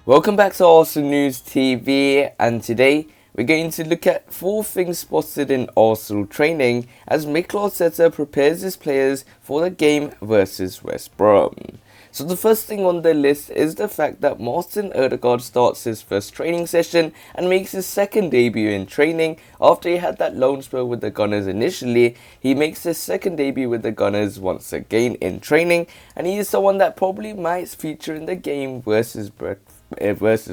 Welcome back to Arsenal News TV, and today we're going to look at 4 things spotted in Arsenal training as Mikel Arteta prepares his players for the game versus West Brom. So the first thing on the list is the fact that Martin ODEGAARD starts his first training session and makes his second debut in training. After he had that loan spell with the Gunners initially, he makes his second debut with the Gunners once again in training, and he is someone that probably might feature in the game versus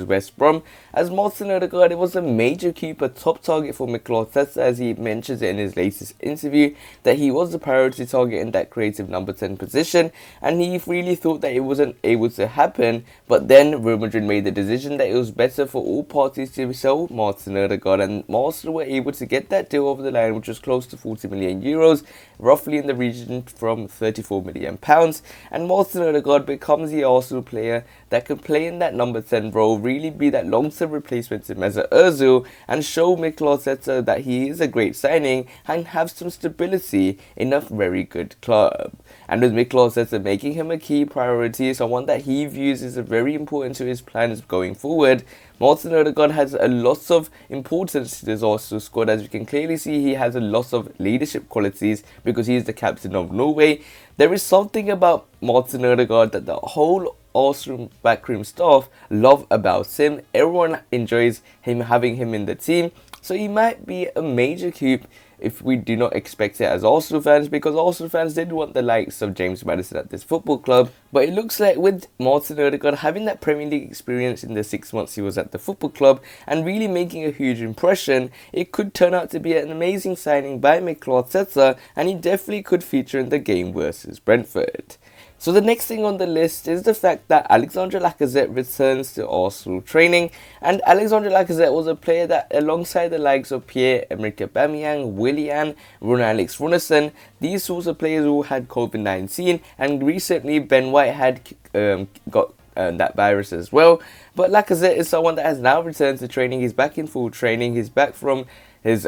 West Brom, as Martin ODEGAARD was a major keeper top target for Mikel Arteta, as he mentions it in his latest interview that he was the priority target in that creative number 10 position, and he really thought that it wasn't able to happen. But then Real Madrid made the decision that it was better for all parties to sell Martin ODEGAARD, and Arsenal were able to get that deal over the line, which was close to 40 million euros, roughly in the region from 34 million pounds, and Martin ODEGAARD becomes the Arsenal player that can play in that number 10 role, really be that long-term replacement to Mesut Ozil, and show Mikel Arteta that he is a great signing and have some stability in a very good club. And with Mikel Arteta making him a key priority, someone that he views as very important to his plans going forward, Martin ODEGAARD has a lot of importance to this Arsenal squad. As you can clearly see, he has a lot of leadership qualities because he is the captain of Norway. There is something about Martin ODEGAARD that the whole Arsenal backroom staff love about him. Everyone enjoys having him in the team, so he might be a major coup if we do not expect it as Arsenal fans, because Arsenal fans did want the likes of James Maddison at this football club. But it looks like with Martin ODEGAARD having that Premier League experience in the 6 months he was at the football club and really making a huge impression, it could turn out to be an amazing signing by Mikel Arteta, and he definitely could feature in the game versus Brentford. So the next thing on the list is the fact that Alexandre Lacazette returns to Arsenal training, and Alexandre Lacazette was a player that, alongside the likes of Pierre-Emerick Aubameyang, Willian, Alex Runarsson, these sorts of players all had COVID-19, and recently Ben White had got that virus as well. But Lacazette is someone that has now returned to training. He's back in full training. He's back from his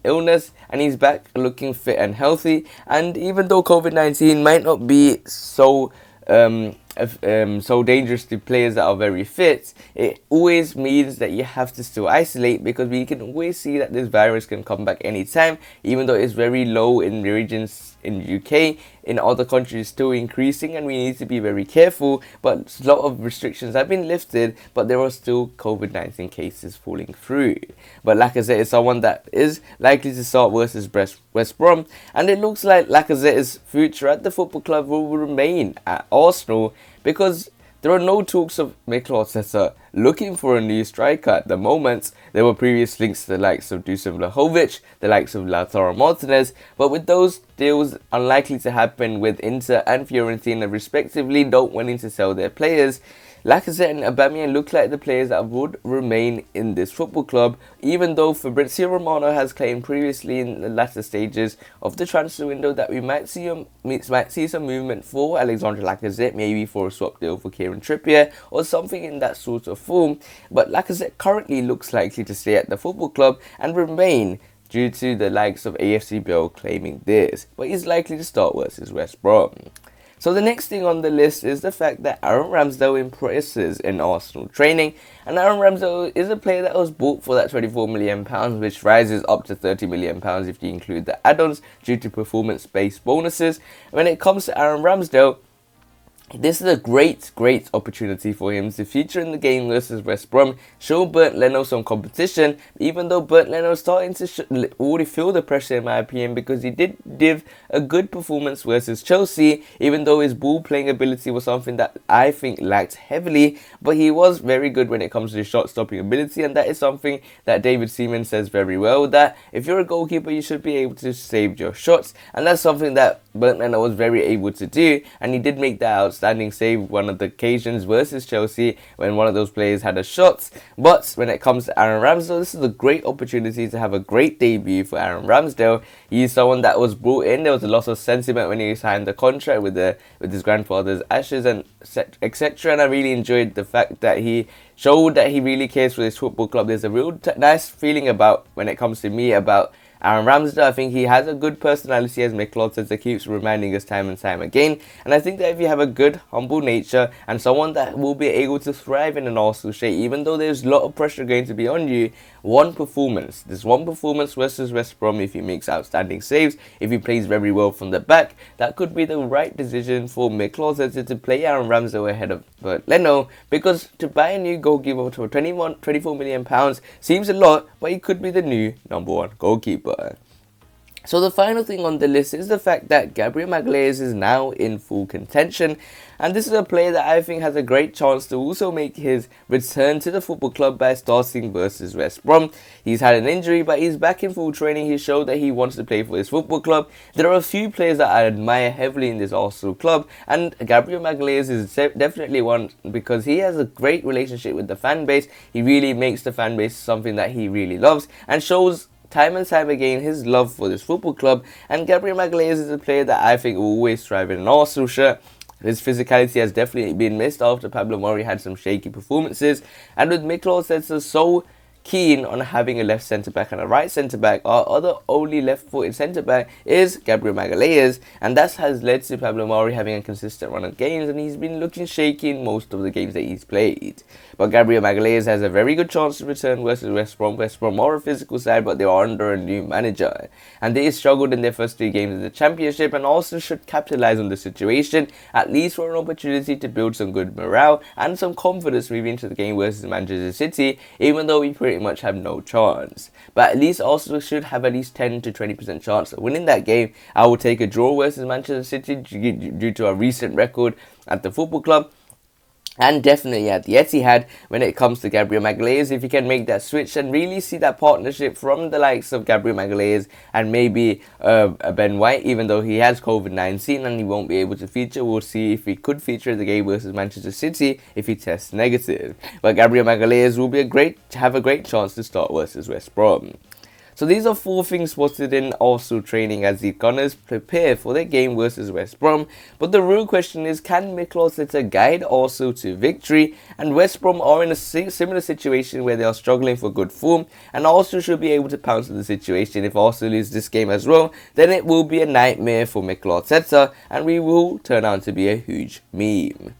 illness, and he's back looking fit and healthy. And even though COVID-19 might not be so dangerous to players that are very fit, it always means that you have to still isolate, because we can always see that this virus can come back anytime. Even though it's very low in the regions in the UK, in other countries it's still increasing, and we need to be very careful. But a lot of restrictions have been lifted, but there are still COVID-19 cases falling through. But Lacazette is someone that is likely to start versus West Brom, and it looks like Lacazette's future at the football club will remain at Arsenal, because there are no talks of Mikel Arteta looking for a new striker at the moment. There were previous links to the likes of Dusan Vlahovic, the likes of Lautaro Martinez, but with those deals unlikely to happen, with Inter and Fiorentina respectively not wanting to sell their players, Lacazette and Aubameyang look like the players that would remain in this football club, even though Fabrizio Romano has claimed previously in the latter stages of the transfer window that we might see some movement for Alexandre Lacazette, maybe for a swap deal for Kieran Trippier or something in that sort of form. But Lacazette currently looks likely to stay at the football club and remain, due to the likes of AFC Bill claiming this, but he's likely to start versus West Brom. So the next thing on the list is the fact that Aaron Ramsdale impresses in Arsenal training, and Aaron Ramsdale is a player that was bought for that £24 million, which rises up to £30 million if you include the add-ons due to performance-based bonuses. When it comes to Aaron Ramsdale, this is a great opportunity for him to feature in the game versus West Brom, show Bernd Leno some competition, even though Bernd Leno is starting to already feel the pressure in my opinion, because he did give a good performance versus Chelsea, even though his ball playing ability was something that I think lacked heavily, but he was very good when it comes to his shot stopping ability, and that is something that David Seaman says very well, that if you're a goalkeeper you should be able to save your shots, and that's something that Bernd Leno was very able to do, and he did make that outstanding save one of the occasions versus Chelsea when one of those players had a shot. But when it comes to Aaron Ramsdale, this is a great opportunity to have a great debut for Aaron Ramsdale. He's someone that was brought in. There was a lot of sentiment when he signed the contract with his grandfather's ashes and etc. And I really enjoyed the fact that he showed that he really cares for his football club. There's a real nice feeling about, when it comes to me, about Aaron Ramsdale, I think he has a good personality, as Mikel Arteta keeps reminding us time and time again. And I think that if you have a good, humble nature and someone that will be able to thrive in an Arsenal shirt, even though there's a lot of pressure going to be on you, this one performance versus West Brom, if he makes outstanding saves, if he plays very well from the back, that could be the right decision for Mikel Arteta to play Aaron Ramsdale ahead of Leno, because to buy a new goalkeeper for £24 million seems a lot, but he could be the new #1 goalkeeper. So the final thing on the list is the fact that Gabriel Magalhaes is now in full contention, and this is a player that I think has a great chance to also make his return to the football club by starting versus West Brom. He's had an injury, but he's back in full training. He showed that he wants to play for his football club. There are a few players that I admire heavily in this Arsenal club, and Gabriel Magalhaes is definitely one, because he has a great relationship with the fan base. He really makes the fan base something that he really loves, and shows time and time again his love for this football club. And Gabriel Magalhaes is a player that I think will always thrive in an Arsenal shirt. His physicality has definitely been missed after Pablo Mari had some shaky performances, and with Mikel Arteta so keen on having a left centre-back and a right centre-back, our other only left-footed centre-back is Gabriel Magalhaes, and that has led to Pablo Mari having a consistent run of games, and he's been looking shaky in most of the games that he's played. But Gabriel Magalhaes has a very good chance to return versus West Brom. West Brom are a physical side, but they are under a new manager, and they struggled in their first 3 games of the Championship, and also should capitalise on the situation, at least for an opportunity to build some good morale and some confidence moving into the game versus Manchester City, even though we pretty much have no chance. But at least Arsenal should have at least 10 to 20% chance of winning that game. I will take a draw versus Manchester City due to a recent record at the football club, and definitely at the Etihad when it comes to Gabriel Magalhaes. If you can make that switch and really see that partnership from the likes of Gabriel Magalhaes and maybe Ben White, even though he has COVID-19 and he won't be able to feature, we'll see if he could feature in the game versus Manchester City if he tests negative. But Gabriel Magalhaes will have a great chance to start versus West Brom. So these are 4 things spotted in Arsenal training as the Gunners prepare for their game versus West Brom. But the real question is, can Mikel Arteta guide Arsenal to victory? And West Brom are in a similar situation where they are struggling for good form, and Arsenal should be able to pounce on the situation. If Arsenal lose this game as well, then it will be a nightmare for Mikel Arteta, and we will turn out to be a huge meme.